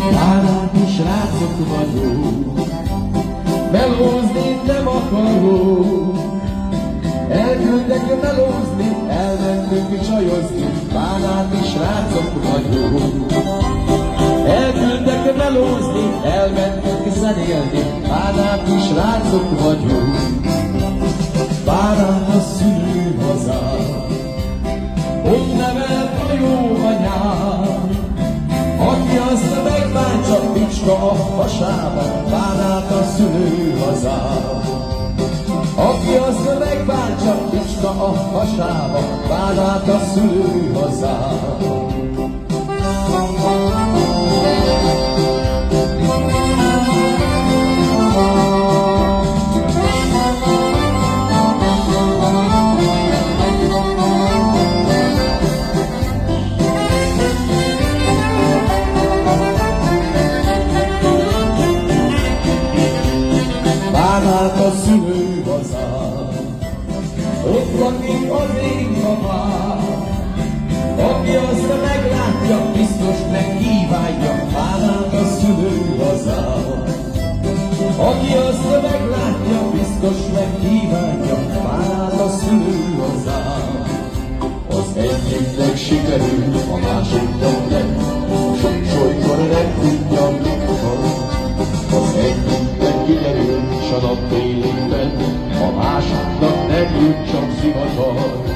Bánáti srácok vagyunk, melózni nem akarunk. Elküldtek melózni, elmentünk csajozni, bánáti srácok vagyunk. Elküldtek melózni, elmentünk zenélni, bánáti srácok vagyunk. Bánát a szülőhaza, ott nevelt a jó anyám, aki azt megbántja picska a hasába, bánát a szülőhaza. Aki azt megbántja picska a hasába, bánát a szülőhaza. Bánát a szülőhaza, ott lakik az ég haván, aki azt meglátja, biztos megkívánja, bánát a szülőhaza. Aki azt meglátja, biztos megkívánja, bánát a szülőhaza. Az egyiknek sikerül, a másiknak nem, solykor nem tudja, mit van. Az egyiknek kiderül, s a nap télében, a másiknak nem jut csak zivatar.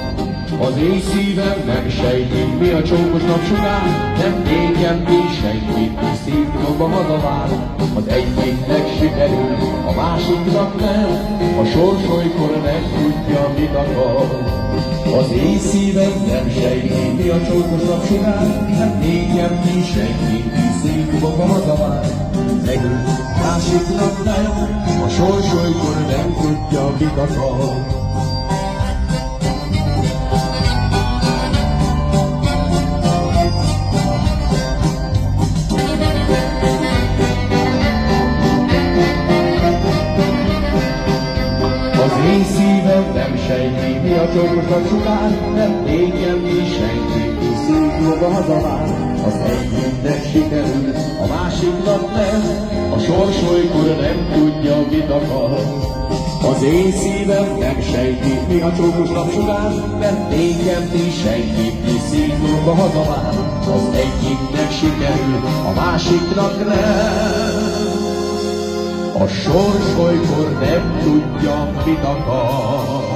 Az én szívem nem sejti, mi a csókos napsugár, nem tégyen mi senkit, szívdomba hazavár. Az egyiknek sikerül, a másiknak nem, a sors olykor nem tudja, mit akar. Az én szívem nem sejti, mi a csókos napsugár, nem tégyen mi senkit, szívdomba hazavár. Megült, másiknak nem, a sors olykor nem tudja, mit akar. Az én szívem nem sejti, mi a csókos napsugár, nem tégyen mi senki, ki szívjóba hazavár. Az egyiknek sikerül, a másiknak nem, a sors olykor nem tudja, mit akar. Az én szívem nem sejti, mi a csókos napsugár, nem tégyen mi senki, ki szívjóba hazavár. Az egyiknek sikerül, a másiknak nem, a sors olykor nem tudja, mit akar.